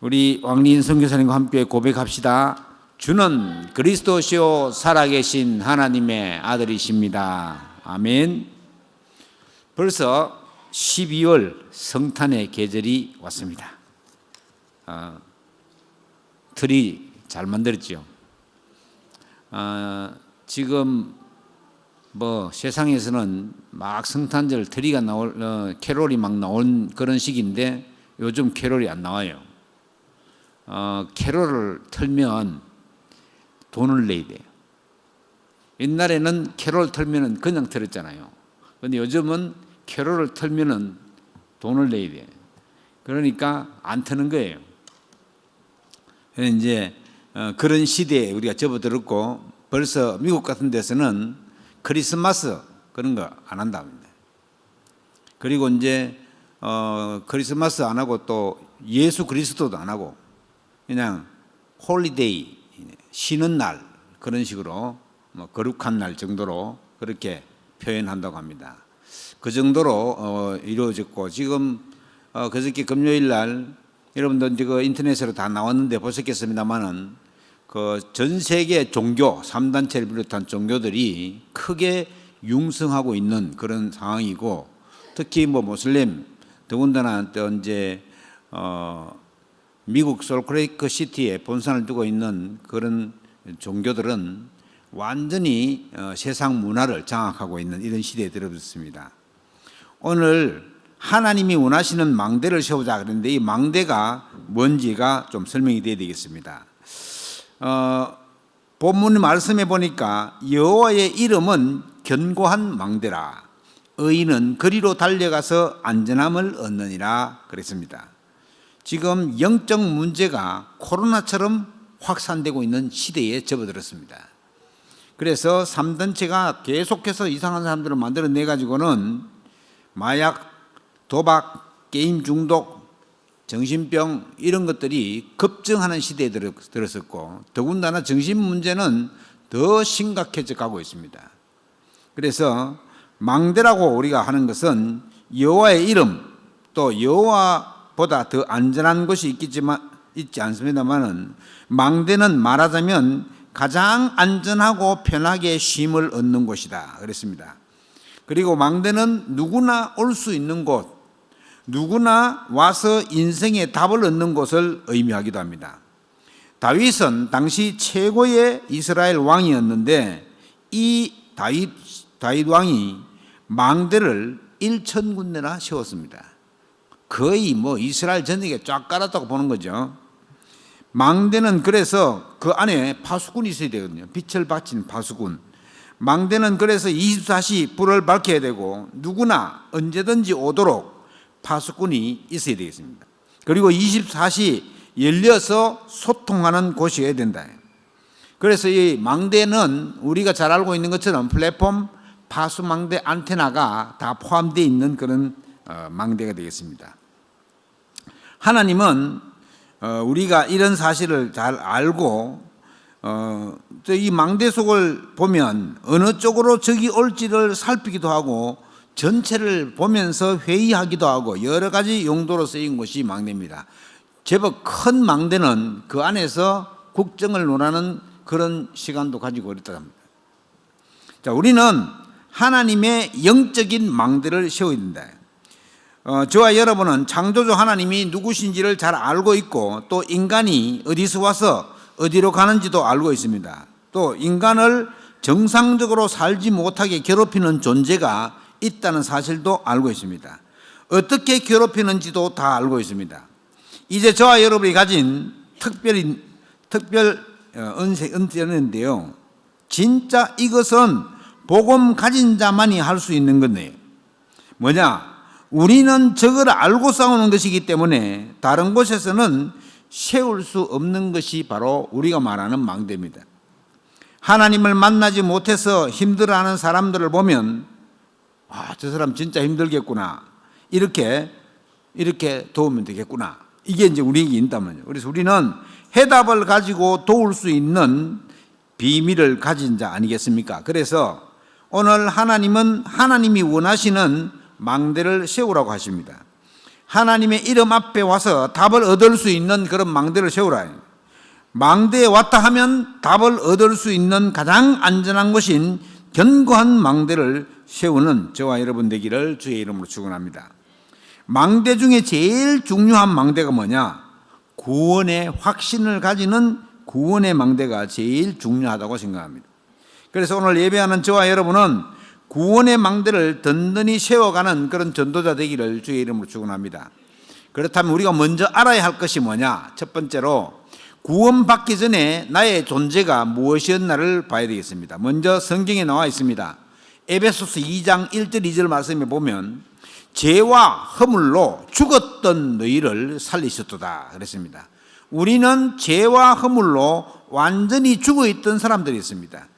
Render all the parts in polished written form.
우리 왕린 선교사님과 함께 고백합시다. 주는 그리스도시요 살아계신 하나님의 아들이십니다. 아멘. 벌써 12월 성탄의 계절이 왔습니다. 틀이 잘 만들었죠. 지금 세상에서는 막 성탄절 트리가 캐롤이 막 나온 그런 시기인데 요즘 캐롤이 안 나와요. 캐롤을 틀면 돈을 내야 돼요. 옛날에는 캐롤 틀면은 그냥 틀었잖아요. 근데 요즘은 캐롤을 틀면은 돈을 내야 돼요. 그러니까 안 트는 거예요. 이제 그런 시대에 우리가 접어들었고, 벌써 미국 같은 데서는 크리스마스 그런 거 안 한답니다. 그리고 이제 크리스마스 안 하고 또 예수 그리스도도 안 하고 그냥 홀리데이, 쉬는 날, 그런 식으로 거룩한 날 정도로 그렇게 표현한다고 합니다. 그 정도로 이루어졌고, 지금 그저께 금요일 날 여러분들 이제 그 인터넷으로 다 나왔는데 보셨겠습니다만은 그 전 세계 종교 3단체를 비롯한 종교들이 크게 융성하고 있는 그런 상황이고, 특히 모슬림, 더군다나 또 이제 미국 솔트레이크 시티에 본산을 두고 있는 그런 종교들은 완전히 세상 문화를 장악하고 있는 이런 시대에 들어섰습니다. 오늘 하나님이 원하시는 망대를 세우자 그랬는데, 이 망대가 뭔지가 좀 설명이 되어야 되겠습니다. 본문 말씀에 보니까 여호와의 이름은 견고한 망대라, 의인은 그리로 달려가서 안전함을 얻느니라 그랬습니다. 지금 영적 문제가 코로나처럼 확산되고 있는 시대에 접어들었습니다. 그래서 3단체가 계속해서 이상한 사람들을 만들어내 가지고는 마약, 도박, 게임 중독, 정신병 이런 것들이 급증하는 시대에 들었었고, 더군다나 정신 문제는 더 심각해져 가고 있습니다. 그래서 망대라고 우리가 하는 것은 여호와의 이름, 또 여호와보다 더 안전한 것이 있지 않습니다만은, 망대는 말하자면 가장 안전하고 편하게 쉼을 얻는 곳이다 그랬습니다. 그리고 망대는 누구나 올 수 있는 곳, 누구나 와서 인생의 답을 얻는 곳을 의미하기도 합니다. 다윗은 당시 최고의 이스라엘 왕이었는데, 이 다윗 왕이 망대를 1,000군데나 세웠습니다. 거의 이스라엘 전역에 쫙 깔았다고 보는 거죠. 망대는 그래서 그 안에 파수꾼이 있어야 되거든요. 빛을 받친 파수꾼. 망대는 그래서 24시 불을 밝혀야 되고, 누구나 언제든지 오도록 파수꾼이 있어야 되겠습니다. 그리고 24시 열려서 소통하는 곳이어야 된다. 그래서 이 망대는 우리가 잘 알고 있는 것처럼 플랫폼, 파수망대, 안테나가 다 포함되어 있는 그런 망대가 되겠습니다. 하나님은 우리가 이런 사실을 잘 알고, 이 망대 속을 보면 어느 쪽으로 적이 올지를 살피기도 하고, 전체를 보면서 회의하기도 하고, 여러 가지 용도로 쓰인 것이 망대입니다. 제법 큰 망대는 그 안에서 국정을 논하는 그런 시간도 가지고 그랬다고 합니다. 자, 우리는 하나님의 영적인 망대를 세워야 된다. 저와 여러분은 창조주 하나님이 누구신지를 잘 알고 있고, 또 인간이 어디서 와서 어디로 가는지도 알고 있습니다. 또 인간을 정상적으로 살지 못하게 괴롭히는 존재가 있다는 사실도 알고 있습니다. 어떻게 괴롭히는지도 다 알고 있습니다. 이제 저와 여러분이 가진 특별 은혜인데요, 진짜 이것은 복음 가진 자만이 할 수 있는 건데요. 뭐냐? 우리는 저걸 알고 싸우는 것이기 때문에 다른 곳에서는 세울 수 없는 것이 바로 우리가 말하는 망대입니다. 하나님을 만나지 못해서 힘들어하는 사람들을 보면, 저 사람 진짜 힘들겠구나, 이렇게 도우면 되겠구나, 이게 이제 우리에게 있다면요. 그래서 우리는 해답을 가지고 도울 수 있는 비밀을 가진 자 아니겠습니까? 그래서 오늘 하나님은 하나님이 원하시는 망대를 세우라고 하십니다. 하나님의 이름 앞에 와서 답을 얻을 수 있는 그런 망대를 세우라. 망대에 왔다 하면 답을 얻을 수 있는 가장 안전한 것인 견고한 망대를 세우는 저와 여러분 되기를 주의 이름으로 축원합니다. 망대 중에 제일 중요한 망대가 뭐냐? 구원의 확신을 가지는 구원의 망대가 제일 중요하다고 생각합니다. 그래서 오늘 예배하는 저와 여러분은 구원의 망대를 든든히 세워가는 그런 전도자 되기를 주의 이름으로 축원합니다. 그렇다면 우리가 먼저 알아야 할 것이 뭐냐? 첫 번째로 구원받기 전에 나의 존재가 무엇이었나를 봐야 되겠습니다. 먼저 성경에 나와 있습니다. 에베소서 2장 1절 2절 말씀에 보면 죄와 허물로 죽었던 너희를 살리셨도다 그랬습니다. 우리는 죄와 허물로 완전히 죽어있던 사람들이 있습니다.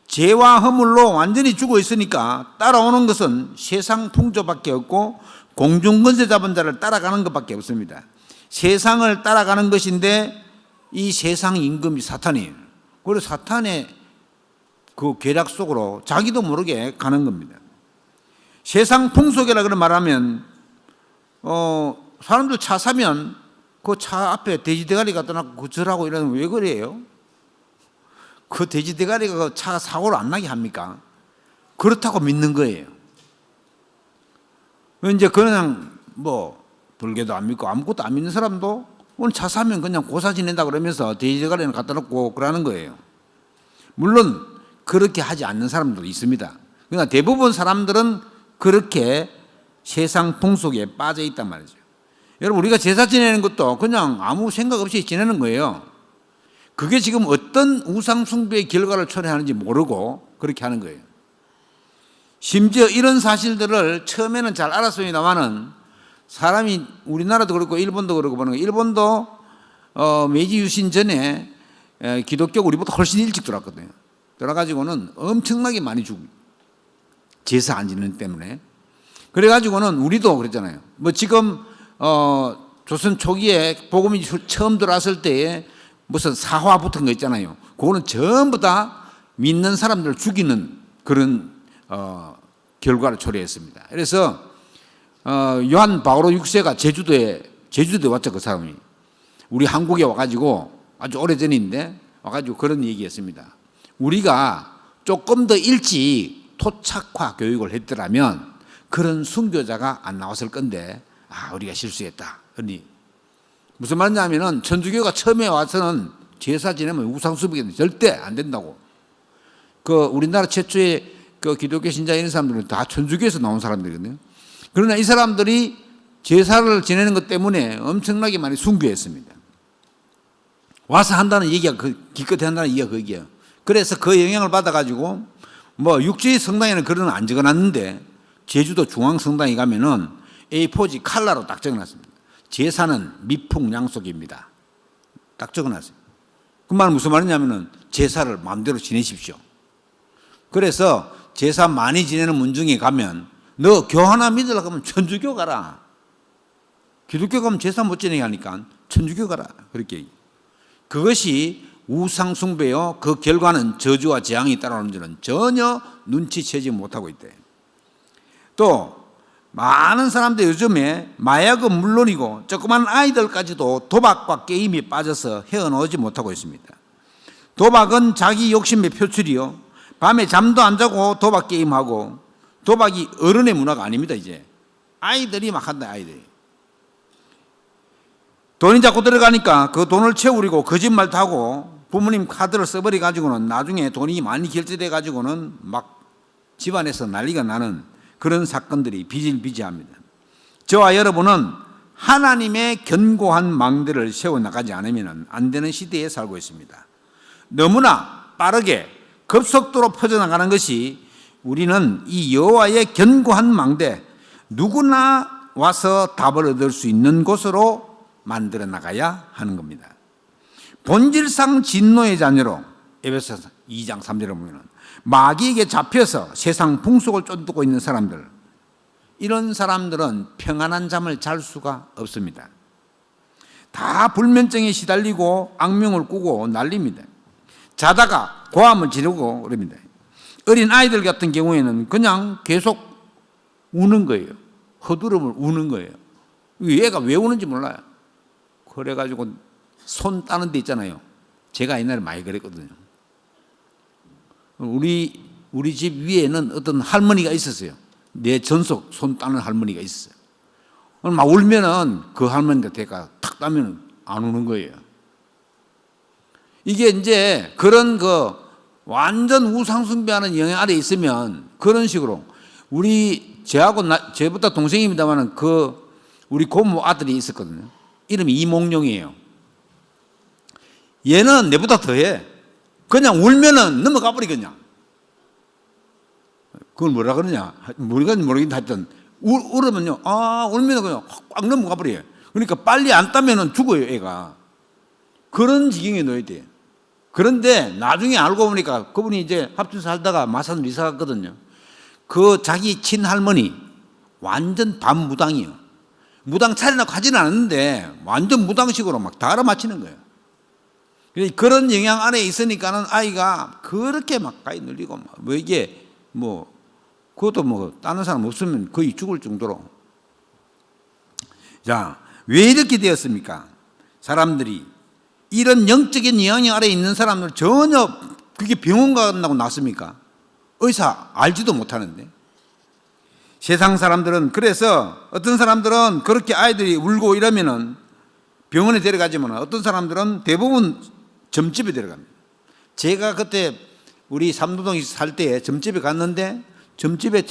죄와 허물로 완전히 죽어 있으니까 따라오는 것은 세상 풍조밖에 없고 공중권세 잡은 자를 따라가는 것밖에 없습니다. 세상을 따라가는 것인데 이 세상 임금이 사탄이에요. 그래서 사탄의 그 계략 속으로 자기도 모르게 가는 겁니다. 세상 풍속이라 그런 말하면 사람들 차 사면 그 차 앞에 돼지 대가리 갖다 놔고 그 절하고 이러면 왜 그래요? 그 돼지 대가리가 그 차 사고를 안 나게 합니까? 그렇다고 믿는 거예요. 이제 그냥 뭐 불교도 안 믿고 아무것도 안 믿는 사람도 오늘 차 사면 그냥 고사 지낸다 그러면서 돼지 대가리는 갖다 놓고 그러는 거예요. 물론 그렇게 하지 않는 사람도 있습니다. 그러나 대부분 사람들은 그렇게 세상 풍속에 빠져 있단 말이죠. 여러분 우리가 제사 지내는 것도 그냥 아무 생각 없이 지내는 거예요. 그게 지금 어떤 우상 숭배의 결과를 초래하는지 모르고 그렇게 하는 거예요. 심지어 이런 사실들을 처음에는 잘 알았습니다만은 사람이 우리나라도 그렇고 일본도 그렇고 보는 거예요. 일본도 메이지 유신 전에 기독교가 우리보다 훨씬 일찍 들어왔거든요. 들어가지고는 엄청나게 많이 죽어요. 제사 안 지내는 때문에. 그래가지고는 우리도 그랬잖아요. 뭐 지금 조선 초기에 복음이 처음 들어왔을 때에 무슨 사화 붙은 거 있잖아요. 그거는 전부 다 믿는 사람들을 죽이는 그런 결과를 초래했습니다. 그래서 요한 바오로 6세가 제주도에 왔죠. 그 사람이 우리 한국에 와가지고 아주 오래전인데 와가지고 그런 얘기했습니다. 우리가 조금 더 일찍 토착화 교육을 했더라면 그런 순교자가 안 나왔을 건데 우리가 실수했다. 그러니 무슨 말이냐면은 천주교가 처음에 와서는 제사 지내면 우상숭배는 절대 안 된다고. 그 우리나라 최초의 그 기독교 신자 이런 사람들은 다 천주교에서 나온 사람들이거든요. 그러나 이 사람들이 제사를 지내는 것 때문에 엄청나게 많이 순교했습니다. 와서 한다는 얘기가 기껏 한다는 얘기가 그게요. 그래서 그 영향을 받아가지고 뭐 육지의 성당에는 그런 안 적어놨는데 제주도 중앙성당에 가면은 A4지 칼라로 딱 적어놨습니다. 제사는 미풍양속입니다. 딱 적어놨어요. 그 말은 무슨 말이냐면은 제사를 마음대로 지내십시오. 그래서 제사 많이 지내는 문중에 가면 너 교 하나 믿으려고 하면 천주교 가라. 기독교 가면 제사 못 지내게 하니까 천주교 가라. 그렇게 얘기해요. 그것이 우상숭배요. 그 결과는 저주와 재앙이 따라오는 줄은 전혀 눈치채지 못하고 있대. 또 많은 사람들 요즘에 마약은 물론이고 조그만 아이들까지도 도박과 게임에 빠져서 헤어나오지 못하고 있습니다. 도박은 자기 욕심의 표출이요. 밤에 잠도 안 자고 도박 게임하고 도박이 어른의 문화가 아닙니다. 이제 아이들이 막 한다. 아이들이 돈이 자꾸 들어가니까 그 돈을 채우려고 거짓말도 하고 부모님 카드를 써버려 가지고는 나중에 돈이 많이 결제돼 가지고는 막 집안에서 난리가 나는 그런 사건들이 비일비재합니다. 저와 여러분은 하나님의 견고한 망대를 세워나가지 않으면 안 되는 시대에 살고 있습니다. 너무나 빠르게 급속도로 퍼져나가는 것이 우리는 이 여호와의 견고한 망대, 누구나 와서 답을 얻을 수 있는 곳으로 만들어 나가야 하는 겁니다. 본질상 진노의 자녀로 에베소서 2장 3절에 보면 마귀에게 잡혀서 세상 풍속을 쫓고 있는 사람들, 이런 사람들은 평안한 잠을 잘 수가 없습니다. 다 불면증에 시달리고 악명을 꾸고 난립니다. 자다가 고함을 지르고 그럽니다. 어린 아이들 같은 경우에는 그냥 계속 우는 거예요. 허두름을 우는 거예요. 얘가 왜 우는지 몰라요. 그래가지고 손 따는 데 있잖아요. 제가 옛날에 많이 그랬거든요. 우리 집 위에는 어떤 할머니가 있었어요. 내 전속 손 따는 할머니가 있었어요. 막 울면은 그 할머니가 대가 탁 따면 안 우는 거예요. 이게 이제 그런 완전 우상숭배하는 영향 아래 있으면 그런 식으로 제보다 동생입니다만은 우리 고모 아들이 있었거든요. 이름이 이몽룡이에요. 얘는 내보다 더해. 그냥 울면은 넘어가 버리겠냐. 그걸 뭐라 그러냐. 모르겠는데 하여튼 울으면요. 울면은 그냥 꽉 넘어가 버려요. 그러니까 빨리 안 따면은 죽어요, 애가. 그런 지경에 놓여야 돼요. 그런데 나중에 알고 보니까 그분이 이제 합주소 살다가 마산으로 이사 갔거든요. 자기 친할머니 완전 반무당이요. 무당 차려놓고 하지는 않았는데 완전 무당식으로 막 다 알아맞히는 거예요. 그런 영향 안에 있으니까는 아이가 그렇게 막 가히 눌리고 그것도 다른 사람 없으면 거의 죽을 정도로. 자, 왜 이렇게 되었습니까? 사람들이 이런 영적인 영향 아래 있는 사람들 전혀 그게 병원 간다고 낫습니까? 의사 알지도 못하는데. 세상 사람들은 그래서 어떤 사람들은 그렇게 아이들이 울고 이러면은 병원에 데려가지만 어떤 사람들은 대부분 점집에 데려갑니다. 제가 그때 우리 삼도동에 살 때 점집에 갔는데 점집에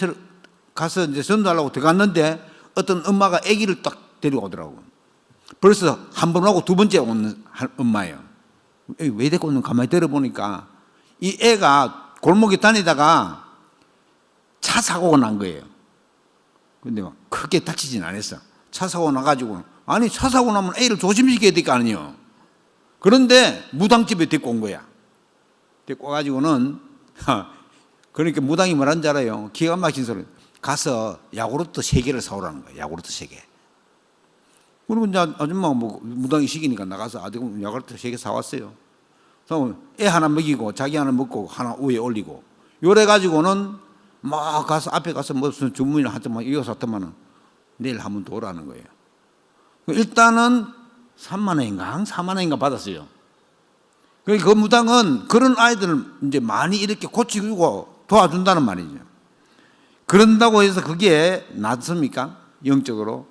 가서 이제 전도하려고 들어갔는데 어떤 엄마가 아기를 딱 데리고 오더라고요. 벌써 한 번 오고 두 번째 오는 엄마예요. 왜 데리고 오는 가만히 들어보니까 이 애가 골목에 다니다가 차 사고가 난 거예요. 근데 막 크게 다치진 않았어. 차 사고 나가지고 아니 차 사고 나면 애를 조심시켜야 될 거 아니에요. 그런데 무당집에 데리고 온 거야. 데리고 와가지고는 그러니까 무당이 뭐라는 줄 알아요? 기가 막힌 소리. 가서 야구르트 3개를 사오라는 거야. 야구르트 3개. 그리고 이제 아줌마가 무당이 시키니까 나가서 야구르트 3개 사왔어요. 그래서 애 하나 먹이고 자기 하나 먹고 하나 위에 올리고 요래 가지고는 막 가서 앞에 가서 무슨 주문이나 하여튼 막 이거 샀더만은 내일 한 번 더 오라는 거예요. 일단은 3만 원인가 4만 원인가 받았어요. 그 무당은 그런 아이들을 이제 많이 이렇게 고치고 도와준다는 말이죠. 그런다고 해서 그게 낫습니까? 영적으로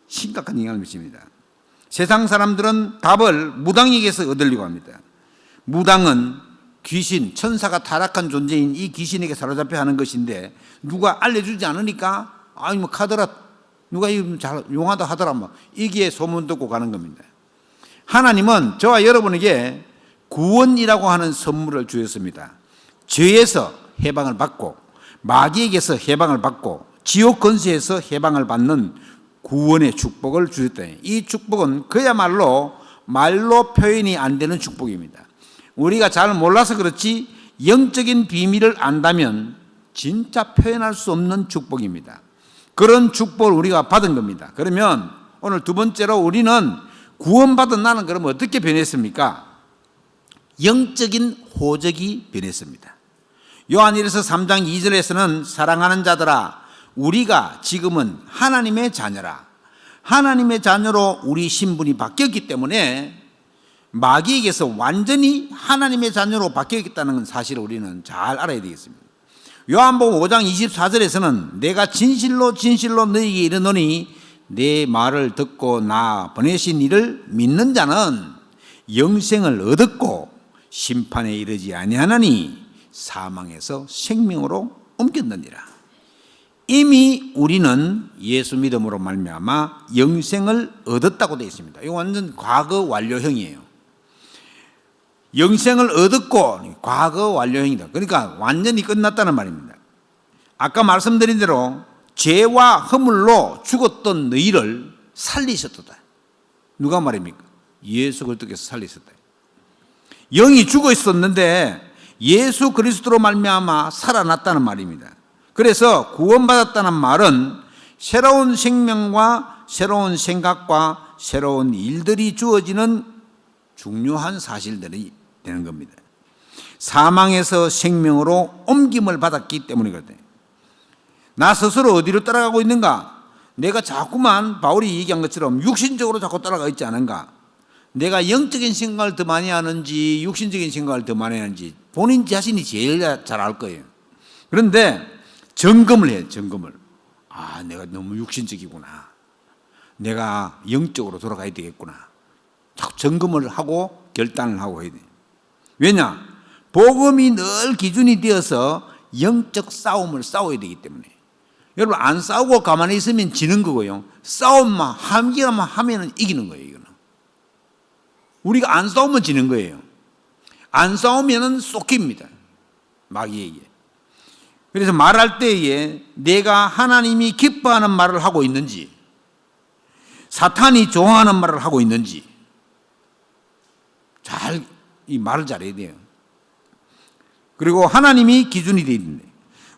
심각한 영향을 미칩니다. 세상 사람들은 답을 무당에게서 얻으려고 합니다. 무당은 귀신, 천사가 타락한 존재인 이 귀신에게 사로잡혀 하는 것인데 누가 알려주지 않으니까 카더라 누가 이거 잘 용하다 하더라 이게 소문 듣고 가는 겁니다. 하나님은 저와 여러분에게 구원이라고 하는 선물을 주셨습니다. 죄에서 해방을 받고 마귀에게서 해방을 받고 지옥 권세에서 해방을 받는 구원의 축복을 주셨다. 이 축복은 그야말로 말로 표현이 안 되는 축복입니다. 우리가 잘 몰라서 그렇지 영적인 비밀을 안다면 진짜 표현할 수 없는 축복입니다. 그런 축복을 우리가 받은 겁니다. 그러면 오늘 두 번째로 우리는 구원받은 나는 그러면 어떻게 변했습니까? 영적인 호적이 변했습니다. 요한일서 3장 2절에서는 사랑하는 자들아 우리가 지금은 하나님의 자녀라. 하나님의 자녀로 우리 신분이 바뀌었기 때문에 마귀에게서 완전히 하나님의 자녀로 바뀌었다는 사실을 우리는 잘 알아야 되겠습니다. 요한복음 5장 24절에서는 내가 진실로 진실로 너희에게 이르노니 내 말을 듣고 나 보내신 이를 믿는 자는 영생을 얻었고 심판에 이르지 아니하나니 사망에서 생명으로 옮겼느니라. 이미 우리는 예수 믿음으로 말미암아 영생을 얻었다고 되어 있습니다. 이거 완전 과거 완료형이에요. 영생을 얻었고 과거 완료형이다. 그러니까 완전히 끝났다는 말입니다. 아까 말씀드린 대로 죄와 허물로 죽었던 너희를 살리셨다. 누가 말입니까? 예수 그리스도께서 살리셨다. 영이 죽어 있었는데 예수 그리스도로 말미암아 살아났다는 말입니다. 그래서 구원받았다는 말은 새로운 생명과 새로운 생각과 새로운 일들이 주어지는 중요한 사실들이 되는 겁니다. 사망에서 생명으로 옮김을 받았기 때문이거든요. 나 스스로 어디로 따라가고 있는가? 내가 자꾸만 바울이 얘기한 것처럼 육신적으로 자꾸 따라가 있지 않은가? 내가 영적인 생각을 더 많이 하는지 육신적인 생각을 더 많이 하는지 본인 자신이 제일 잘 알 거예요. 그런데 점검을 해요. 점검을. 아, 내가 너무 육신적이구나. 내가 영적으로 돌아가야 되겠구나. 자꾸 점검을 하고 결단을 하고 해야 돼요. 왜냐? 복음이 늘 기준이 되어서 영적 싸움을 싸워야 되기 때문에. 여러분, 안 싸우고 가만히 있으면 지는 거고요. 싸움만 함기만 하면 이기는 거예요. 이거는. 우리가 안 싸우면 지는 거예요. 안 싸우면 쏟깁니다. 마귀에게. 그래서 말할 때에 내가 하나님이 기뻐하는 말을 하고 있는지, 사탄이 좋아하는 말을 하고 있는지 잘 이 말을 잘해야 돼요. 그리고 하나님이 기준이 되어 있는데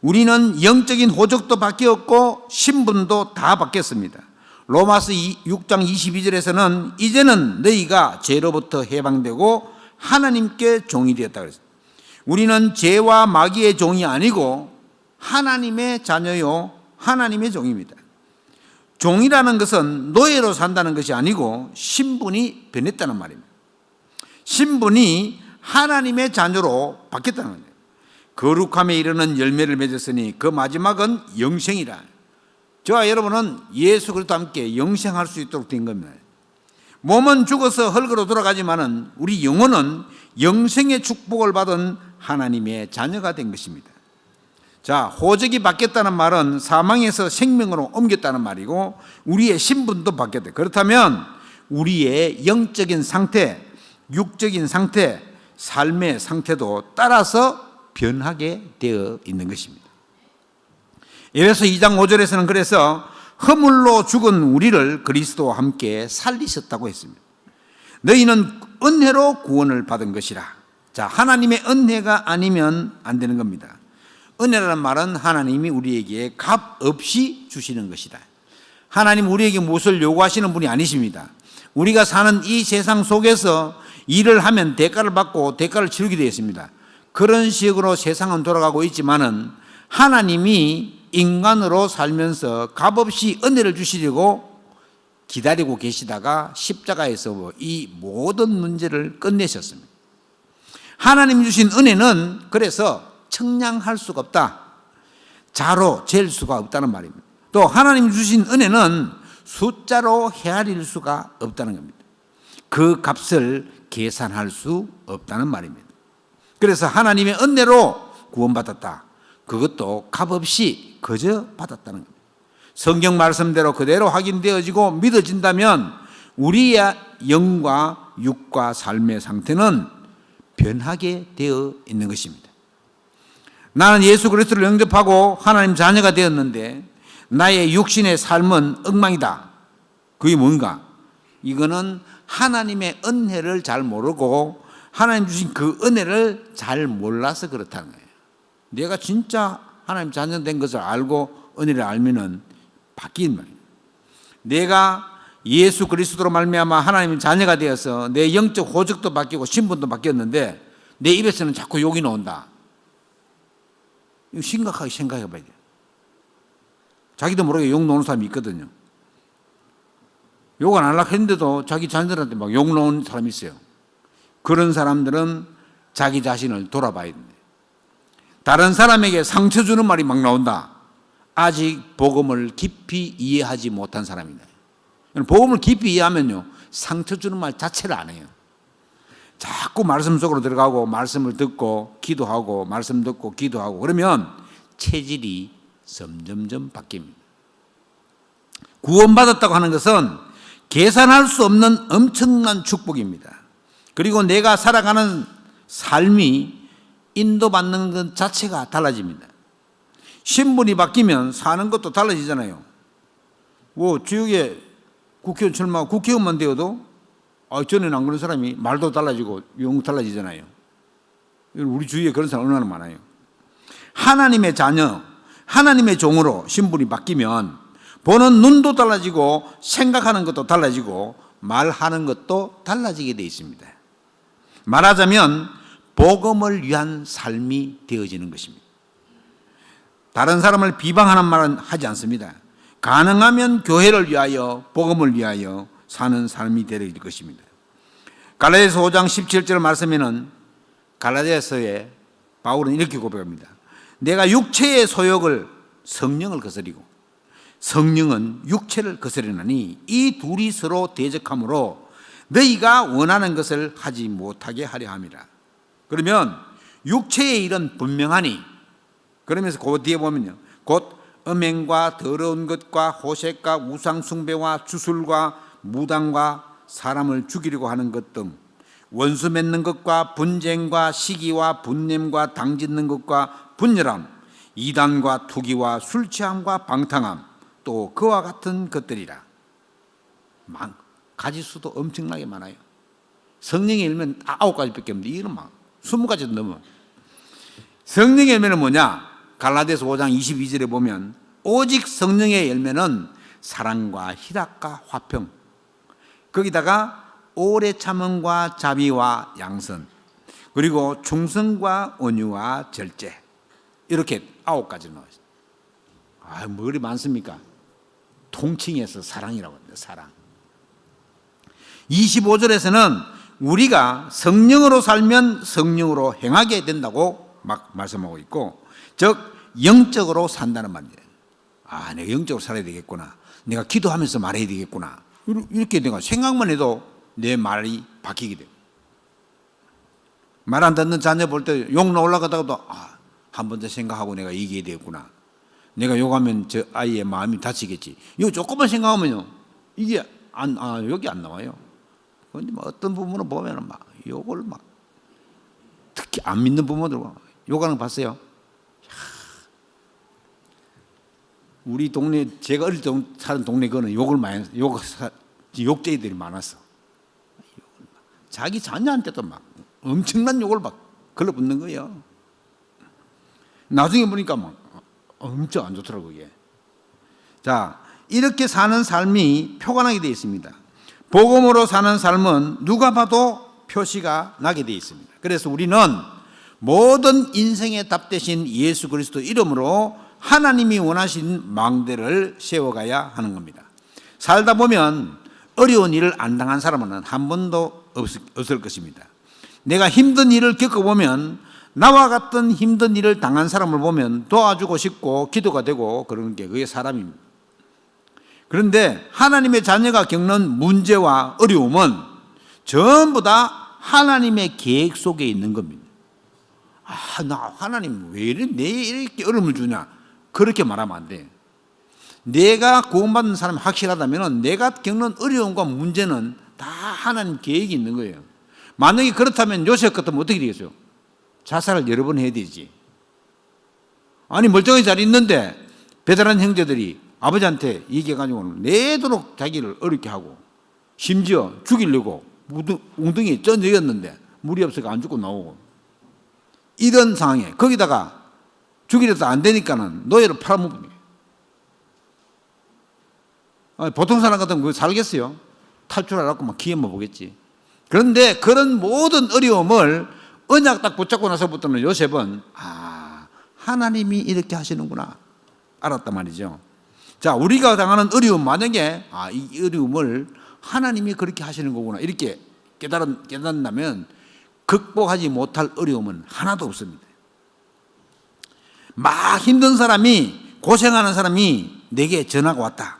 우리는 영적인 호적도 바뀌었고 신분도 다 바뀌었습니다. 로마서 6장 22절에서는 이제는 너희가 죄로부터 해방되고 하나님께 종이 되었다 그랬어요. 우리는 죄와 마귀의 종이 아니고 하나님의 자녀요 하나님의 종입니다. 종이라는 것은 노예로 산다는 것이 아니고 신분이 변했다는 말입니다. 신분이 하나님의 자녀로 바뀌었다는 거예요. 거룩함에 이르는 열매를 맺었으니 그 마지막은 영생이라. 저와 여러분은 예수 그리스도와 함께 영생할 수 있도록 된 겁니다. 몸은 죽어서 흙으로 돌아가지만은 우리 영혼은 영생의 축복을 받은 하나님의 자녀가 된 것입니다. 자, 호적이 바뀌었다는 말은 사망에서 생명으로 옮겼다는 말이고 우리의 신분도 바뀌었다. 그렇다면 우리의 영적인 상태, 육적인 상태, 삶의 상태도 따라서 변하게 되어 있는 것입니다. 에베소 2장 5절에서는 그래서 허물로 죽은 우리를 그리스도와 함께 살리셨다고 했습니다. 너희는 은혜로 구원을 받은 것이라. 자, 하나님의 은혜가 아니면 안 되는 겁니다. 은혜라는 말은 하나님이 우리에게 값 없이 주시는 것이다. 하나님 우리에게 무엇을 요구하시는 분이 아니십니다. 우리가 사는 이 세상 속에서 일을 하면 대가를 받고 대가를 치르게 되어 있습니다. 그런 식으로 세상은 돌아가고 있지만은 하나님이 인간으로 살면서 값없이 은혜를 주시려고 기다리고 계시다가 십자가에서 이 모든 문제를 끝내셨습니다. 하나님 주신 은혜는 그래서 청량할 수가 없다. 자로 잴 수가 없다는 말입니다. 또 하나님 주신 은혜는 숫자로 헤아릴 수가 없다는 겁니다. 그 값을 계산할 수 없다는 말입니다. 그래서 하나님의 은혜로 구원받았다. 그것도 값없이 거저 받았다는 겁니다. 성경 말씀대로 그대로 확인되어지고 믿어진다면 우리의 영과 육과 삶의 상태는 변하게 되어 있는 것입니다. 나는 예수 그리스도를 영접하고 하나님 자녀가 되었는데 나의 육신의 삶은 엉망이다. 그게 뭔가? 이거는 하나님의 은혜를 잘 모르고 하나님 주신 그 은혜를 잘 몰라서 그렇다는 거예요. 내가 진짜 하나님 자녀 된 것을 알고 은혜를 알면은 바뀐 말이에요. 내가 예수 그리스도로 말미암아 하나님의 자녀가 되어서 내 영적 호적도 바뀌고 신분도 바뀌었는데 내 입에서는 자꾸 욕이 나온다. 이거 심각하게 생각해 봐야 돼요. 자기도 모르게 욕 나오는 사람이 있거든요. 욕 안 하려고 했는데도 자기 자녀들한테 막 욕 나오는 사람이 있어요. 그런 사람들은 자기 자신을 돌아봐야 됩니다. 다른 사람에게 상처 주는 말이 막 나온다. 아직 복음을 깊이 이해하지 못한 사람이다. 복음을 깊이 이해하면요, 상처 주는 말 자체를 안 해요. 자꾸 말씀 속으로 들어가고 말씀을 듣고 기도하고 말씀 듣고 기도하고 그러면 체질이 점점점 바뀝니다. 구원받았다고 하는 것은 계산할 수 없는 엄청난 축복입니다. 그리고 내가 살아가는 삶이 인도받는 것 자체가 달라집니다. 신분이 바뀌면 사는 것도 달라지잖아요. 지역에 국회의원 출마하고 국회의원만 되어도 전에는 안 그런 사람이 말도 달라지고 영 달라지잖아요. 우리 주위에 그런 사람 얼마나 많아요. 하나님의 자녀, 하나님의 종으로 신분이 바뀌면 보는 눈도 달라지고 생각하는 것도 달라지고 말하는 것도 달라지게 되어 있습니다. 말하자면 복음을 위한 삶이 되어지는 것입니다. 다른 사람을 비방하는 말은 하지 않습니다. 가능하면 교회를 위하여 복음을 위하여 사는 삶이 되릴 것입니다. 갈라디아서 5장 17절 말씀에는 갈라디아서에 바울은 이렇게 고백합니다. 내가 육체의 소욕을 성령을 거스리고 성령은 육체를 거스리나니 이 둘이 서로 대적하므로 너희가 원하는 것을 하지 못하게 하려 함이라. 그러면 육체의 일은 분명하니, 그러면서 그 뒤에 보면요, 곧 음행과 더러운 것과 호색과 우상 숭배와 주술과 무당과 사람을 죽이려고 하는 것 등 원수 맺는 것과 분쟁과 시기와 분냄과 당짓는 것과 분열함, 이단과 투기와 술 취함과 방탕함, 또 그와 같은 것들이라. 가지수도 엄청나게 많아요. 성령의 열매는 9가지밖에 없는데 이거는 막 20가지도 넘어. 성령의 열매는 뭐냐? 갈라디아서 5장 22절에 보면 오직 성령의 열매는 사랑과 희락과 화평, 거기다가 오래 참음과 자비와 양선, 그리고 충성과 온유와 절제, 이렇게 9가지 나와 있어요. 뭐 그리 많습니까? 통칭해서 사랑이라고 합니다. 사랑. 25절에서는 우리가 성령으로 살면 성령으로 행하게 된다고 막 말씀하고 있고, 즉 영적으로 산다는 말이에요. 내가 영적으로 살아야 되겠구나, 내가 기도하면서 말해야 되겠구나, 이렇게 내가 생각만 해도 내 말이 바뀌게 돼요. 말 안 듣는 자녀 볼 때 욕 올라가다가도 한 번 더 생각하고 내가 얘기해야 되겠구나, 내가 욕하면 저 아이의 마음이 다치겠지, 이거 조금만 생각하면요 이게 여기 안 나와요. 그런데 어떤 부분을 보면은 막 욕을 막, 특히 안 믿는 부모들 욕하는 거 봤어요? 우리 동네, 제가 어릴 때 사는 동네 거는 욕쟁이들이 많았어. 자기 자녀한테도 막 엄청난 욕을 막 걸러붙는 거예요. 나중에 보니까 막 엄청 안 좋더라고요, 그게. 자, 이렇게 사는 삶이 표관하게 되어 있습니다. 복음으로 사는 삶은 누가 봐도 표시가 나게 되어 있습니다. 그래서 우리는 모든 인생의 답 대신 예수 그리스도 이름으로 하나님이 원하신 망대를 세워가야 하는 겁니다. 살다 보면 어려운 일을 안 당한 사람은 한 번도 없을 것입니다. 내가 힘든 일을 겪어보면 나와 같은 힘든 일을 당한 사람을 보면 도와주고 싶고 기도가 되고 그러는 게 그게 사람입니다. 그런데 하나님의 자녀가 겪는 문제와 어려움은 전부 다 하나님의 계획 속에 있는 겁니다. 나 하나님 왜 이렇게 어려움을 주냐, 그렇게 말하면 안 돼. 내가 구원받은 사람이 확실하다면 내가 겪는 어려움과 문제는 다 하나님 계획이 있는 거예요. 만약에 그렇다면 요셉 같으면 어떻게 되겠어요? 자살을 여러 번 해야 되지. 멀쩡히 잘 있는데 베테랑 형제들이 아버지한테 얘기해가지고 내도록 자기를 어렵게 하고, 심지어 죽이려고 웅덩이에 쪄넣었는데 물이 없어서 안 죽고 나오고, 이런 상황에 거기다가 죽이려도 안 되니까는 노예로 팔아먹는 거예요. 보통 사람 같으면 그거 살겠어요? 탈출하라고 막 기회만 보겠지. 그런데 그런 모든 어려움을 언약 딱 붙잡고 나서부터는 요셉은 하나님이 이렇게 하시는구나 알았단 말이죠. 자, 우리가 당하는 어려움, 만약에 이 어려움을 하나님이 그렇게 하시는 거구나 이렇게 깨닫는다면 극복하지 못할 어려움은 하나도 없습니다. 막 힘든 사람이, 고생하는 사람이 내게 전화가 왔다.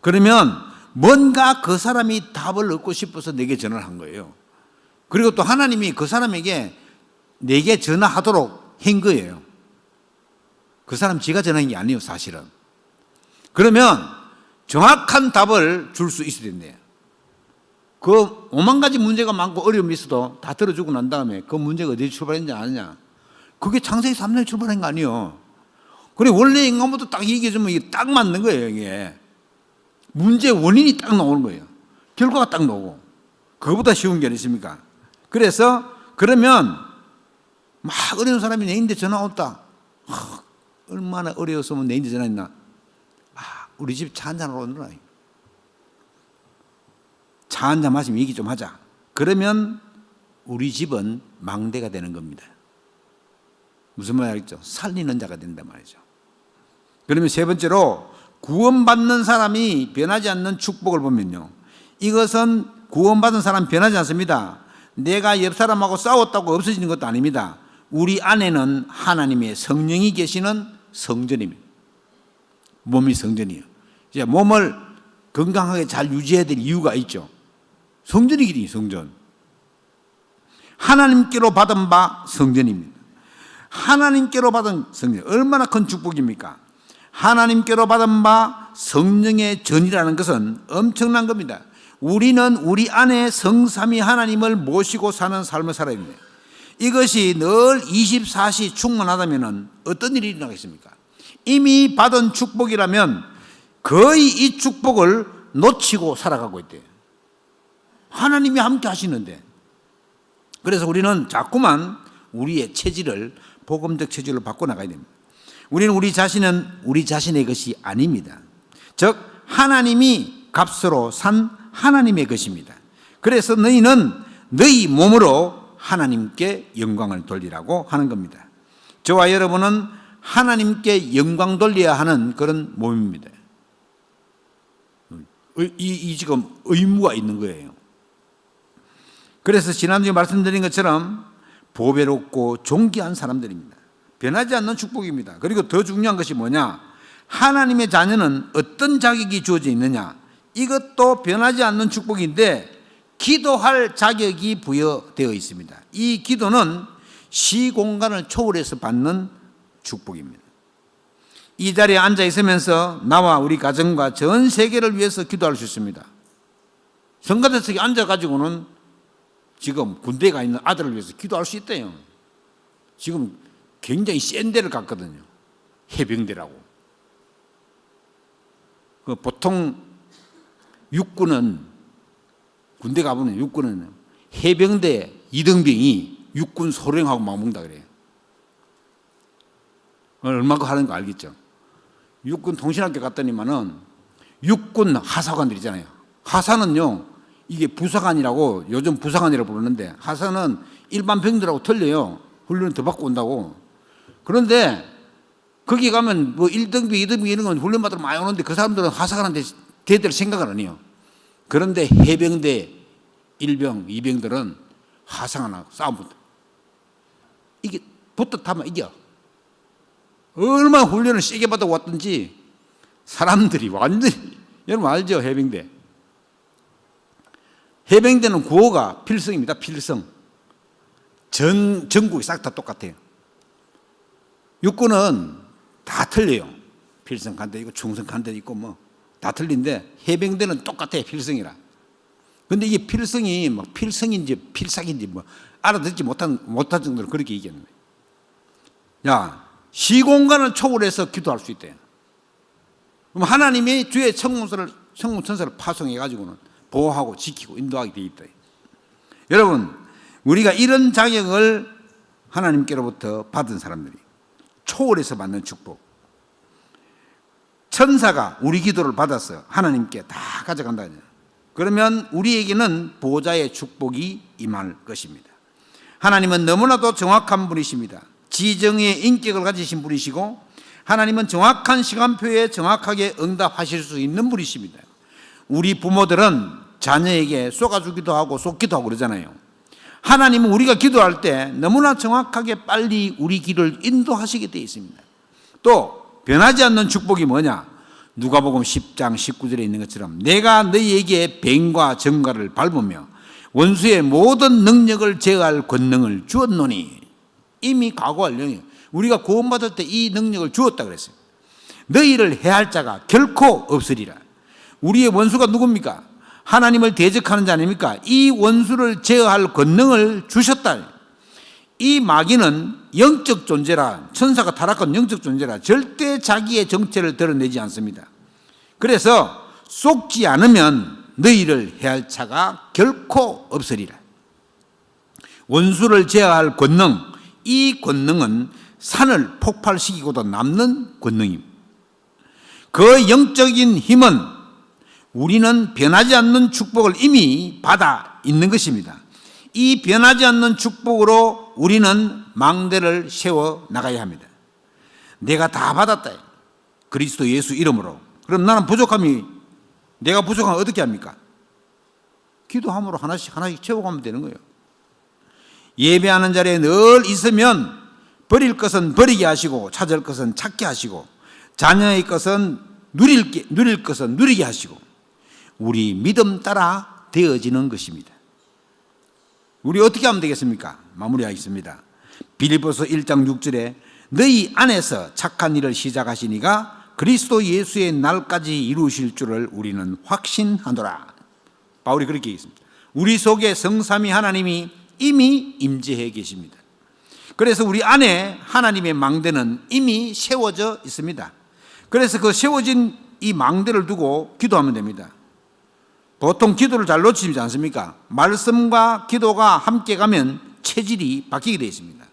그러면 뭔가 그 사람이 답을 얻고 싶어서 내게 전화를 한 거예요. 그리고 또 하나님이 그 사람에게 내게 전화하도록 한 거예요. 그 사람 지가 전화한 게 아니에요, 사실은. 그러면 정확한 답을 줄 수 있어야 된대요. 그 5만 가지 문제가 많고 어려움이 있어도 다 들어주고 난 다음에 그 문제가 어디에 출발했는지 아느냐, 그게 창세기 3장에 출발한 거 아니에요. 그래, 원래 인간부터 딱 얘기해주면 이게 딱 맞는 거예요. 이게 문제 원인이 딱 나오는 거예요. 결과가 딱 나오고, 그거보다 쉬운 게 어디 있습니까? 그래서 그러면 막 어려운 사람이 내인데 전화 왔다. 얼마나 어려웠으면 내인데 전화했나. 우리 집 차 한잔 하러 오느라 차 한잔 마시면 얘기 좀 하자. 그러면 우리 집은 망대가 되는 겁니다. 무슨 말이죠? 살리는 자가 된단 말이죠. 그러면 세 번째로 구원받는 사람이 변하지 않는 축복을 보면요, 이것은 구원받은 사람 변하지 않습니다. 내가 옆 사람하고 싸웠다고 없어지는 것도 아닙니다. 우리 안에는 하나님의 성령이 계시는 성전입니다. 몸이 성전이에요. 이제 몸을 건강하게 잘 유지해야 될 이유가 있죠. 성전이기 때문에 성전. 하나님께로 받은 바 성전입니다. 하나님께로 받은 성전, 얼마나 큰 축복입니까? 하나님께로 받은 바 성령의 전이라는 것은 엄청난 겁니다. 우리는 우리 안에 성삼위 하나님을 모시고 사는 삶을 살아야 됩니다. 이것이 늘 24시 충만하다면 어떤 일이 일어나겠습니까? 이미 받은 축복이라면 거의 이 축복을 놓치고 살아가고 있대요. 하나님이 함께 하시는데. 그래서 우리는 자꾸만 우리의 체질을, 복음적 체질로 바꿔나가야 됩니다. 우리는 우리 자신은 우리 자신의 것이 아닙니다. 즉 하나님이 값으로 산 하나님의 것입니다. 그래서 너희는 너희 몸으로 하나님께 영광을 돌리라고 하는 겁니다. 저와 여러분은 하나님께 영광 돌려야 하는 그런 몸입니다. 이 지금 의무가 있는 거예요. 그래서 지난주에 말씀드린 것처럼 보배롭고 존귀한 사람들입니다. 변하지 않는 축복입니다. 그리고 더 중요한 것이 뭐냐? 하나님의 자녀는 어떤 자격이 주어져 있느냐? 이것도 변하지 않는 축복인데 기도할 자격이 부여되어 있습니다. 이 기도는 시공간을 초월해서 받는 축복입니다. 이 자리에 앉아 있으면서 나와 우리 가정과 전 세계를 위해서 기도할 수 있습니다. 성가대석에 앉아가지고는 지금 군대에 가 있는 아들을 위해서 기도할 수 있대요. 지금 굉장히 센 데를 갔거든요. 해병대라고. 보통 육군은, 군대 가보면 육군은 해병대 이등병이 육군 소령하고 맞먹는다 그래요. 얼마나 하는 거 알겠죠? 육군 통신학교 갔더니만은 육군 하사관들 있잖아요. 하사는요, 이게 부사관이라고, 요즘 부사관이라고 부르는데 하사는 일반 병들하고 틀려요. 훈련을 더 받고 온다고. 그런데 거기 가면 뭐 1등병, 2등병 이런 건 훈련 받으러 많이 오는데 그 사람들은 하사관한테 대대로 생각을 안 해요. 그런데 해병대 1병, 2병들은 하사관하고 싸움부터. 이게 붙어타면 이겨. 얼마나 훈련을 세게 받아 왔든지 사람들이 완전히, 여러분 알죠? 해병대. 해병대는 구호가 필성입니다. 필성. 전국이 싹 다 똑같아요. 육군은 다 틀려요. 필성 간대 있고 충성 간대 있고 뭐 다 틀린데 해병대는 똑같아요. 필성이라. 근데 이게 필성이 뭐 필성인지 필삭인지 뭐 알아듣지 못할 정도로 그렇게 얘기하는 거예요. 야, 시공간을 초월해서 기도할 수 있대요. 그럼 하나님이 주의 천군천사를 파송해 가지고는 보호하고 지키고 인도하게 되어 있다. 여러분, 우리가 이런 자격을 하나님께로부터 받은 사람들이 초월해서 받는 축복. 천사가 우리 기도를 받았어요. 하나님께 다 가져간다. 그러면 우리에게는 보좌의 축복이 임할 것입니다. 하나님은 너무나도 정확한 분이십니다. 지정의 인격을 가지신 분이시고 하나님은 정확한 시간표에 정확하게 응답하실 수 있는 분이십니다. 우리 부모들은 자녀에게 쏘아주기도 하고 쏟기도 하고 그러잖아요. 하나님은 우리가 기도할 때 너무나 정확하게 빨리 우리 길을 인도하시게 되어 있습니다. 또 변하지 않는 축복이 뭐냐? 누가복음 10장 19절에 있는 것처럼 내가 너희에게 뱀과 정갈을 밟으며 원수의 모든 능력을 제어할 권능을 주었노니. 이미 과거 완료예요. 우리가 구원받을 때 이 능력을 주었다 그랬어요. 너희를 해할 자가 결코 없으리라. 우리의 원수가 누굽니까? 하나님을 대적하는 자 아닙니까? 이 원수를 제어할 권능을 주셨다. 이 마귀는 영적 존재라, 천사가 타락한 영적 존재라 절대 자기의 정체를 드러내지 않습니다. 그래서 속지 않으면 너희를 해할 자가 결코 없으리라. 원수를 제어할 권능, 이 권능은 산을 폭발시키고도 남는 권능입니다. 그 영적인 힘은 우리는 변하지 않는 축복을 이미 받아 있는 것입니다. 이 변하지 않는 축복으로 우리는 망대를 세워 나가야 합니다. 내가 다 받았다. 그리스도 예수 이름으로 그럼 나는 부족함이, 내가 부족하면 어떻게 합니까? 기도함으로 하나씩 채워가면 되는 거예요. 예배하는 자리에 늘 있으면 버릴 것은 버리게 하시고 찾을 것은 찾게 하시고 자녀의 것은 누릴 것은 누리게 하시고 우리 믿음 따라 되어지는 것입니다. 우리 어떻게 하면 되겠습니까? 마무리하겠습니다. 빌립보서 1장 6절에 너희 안에서 착한 일을 시작하시니가 그리스도 예수의 날까지 이루실 줄을 우리는 확신하노라. 바울이 그렇게 얘기했습니다. 우리 속에 성삼위 하나님이 이미 임재해 계십니다. 그래서 우리 안에 하나님의 망대는 이미 세워져 있습니다. 그래서 그 세워진 이 망대를 두고 기도하면 됩니다. 보통 기도를 잘 놓치지 않습니까? 말씀과 기도가 함께 가면 체질이 바뀌게 되어 있습니다.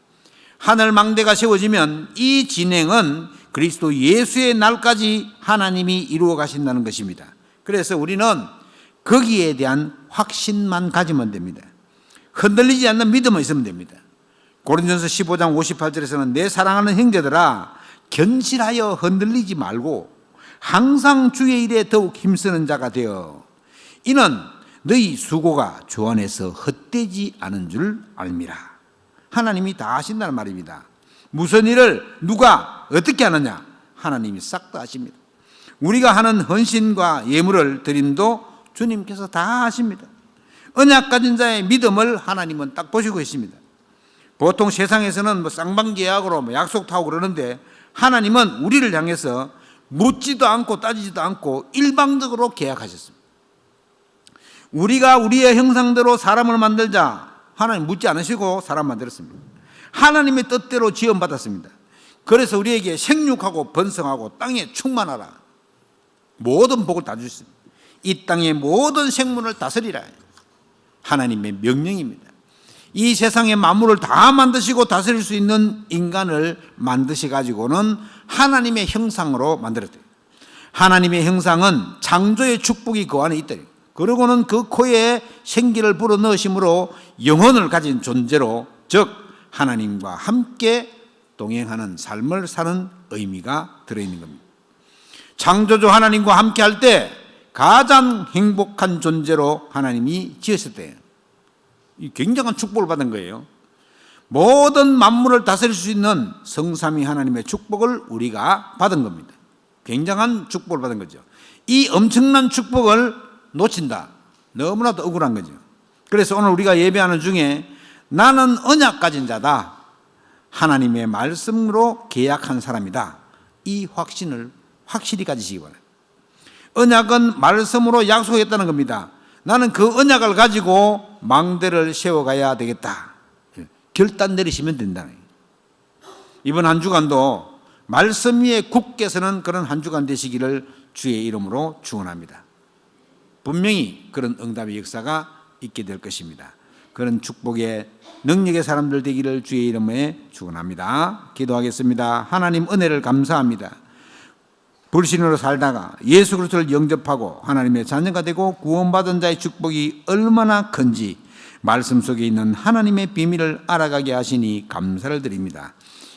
하늘 망대가 세워지면 이 진행은 그리스도 예수의 날까지 하나님이 이루어 가신다는 것입니다. 그래서 우리는 거기에 대한 확신만 가지면 됩니다. 흔들리지 않는 믿음은 있으면 됩니다. 고린도전서 15장 58절에서는 내 사랑하는 형제들아 견실하여 흔들리지 말고 항상 주의 일에 더욱 힘쓰는 자가 되어 이는 너희 수고가 주 안에서 헛되지 않은 줄 알미라. 하나님이 다 하신다는 말입니다. 무슨 일을 누가 어떻게 하느냐 하나님이 싹 다 하십니다. 우리가 하는 헌신과 예물을 드림도 주님께서 다 하십니다. 언약 가진 자의 믿음을 하나님은 딱 보시고 있습니다. 보통 세상에서는 쌍방계약으로 약속도 하고 그러는데 하나님은 우리를 향해서 묻지도 않고 따지지도 않고 일방적으로 계약하셨습니다. 우리가 우리의 형상대로 사람을 만들자 하나님 묻지 않으시고 사람 만들었습니다. 하나님의 뜻대로 지음받았습니다. 그래서 우리에게 생육하고 번성하고 땅에 충만하라 모든 복을 다 주셨습니다. 이 땅의 모든 생물을 다스리라 하나님의 명령입니다. 이 세상의 만물을 다 만드시고 다스릴 수 있는 인간을 만드셔가지고는 하나님의 형상으로 만들었대요. 하나님의 형상은 창조의 축복이 그 안에 있다. 그러고는 그 코에 생기를 불어넣으심으로 영혼을 가진 존재로 즉 하나님과 함께 동행하는 삶을 사는 의미가 들어있는 겁니다. 창조주 하나님과 함께 할 때 가장 행복한 존재로 하나님이 지으셨대요. 이 굉장한 축복을 받은 거예요. 모든 만물을 다스릴 수 있는 성삼위 하나님의 축복을 우리가 받은 겁니다. 굉장한 축복을 받은 거죠. 이 엄청난 축복을 놓친다. 너무나도 억울한 거죠. 그래서 오늘 우리가 예배하는 중에 나는 언약 가진 자다. 하나님의 말씀으로 계약한 사람이다. 이 확신을 확실히 가지시기 바랍니다. 언약은 말씀으로 약속했다는 겁니다. 나는 그 언약을 가지고 망대를 세워가야 되겠다. 결단 내리시면 된다. 이번 한 주간도 말씀 위에 굳게 서는 그런 한 주간 되시기를 주의 이름으로 축원합니다. 분명히 그런 응답의 역사가 있게 될 것입니다. 그런 축복의 능력의 사람들 되기를 주의 이름에 축원합니다. 기도하겠습니다. 하나님 은혜를 감사합니다. 불신으로 살다가 예수 그리스도를 영접하고 하나님의 자녀가 되고 구원받은 자의 축복이 얼마나 큰지 말씀 속에 있는 하나님의 비밀을 알아가게 하시니 감사를 드립니다.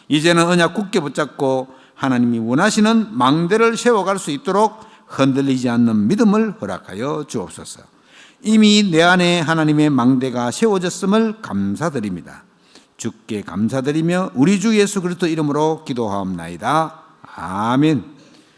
이제는 언약 굳게 붙잡고 하나님이 원하시는 망대를 세워갈 수 있도록 흔들리지 않는 믿음을 허락하여 주옵소서. 이미 내 안에 하나님의 망대가 세워졌음을 감사드립니다. 주께 감사드리며 우리 주 예수 그리스도 이름으로 기도하옵나이다. 아멘.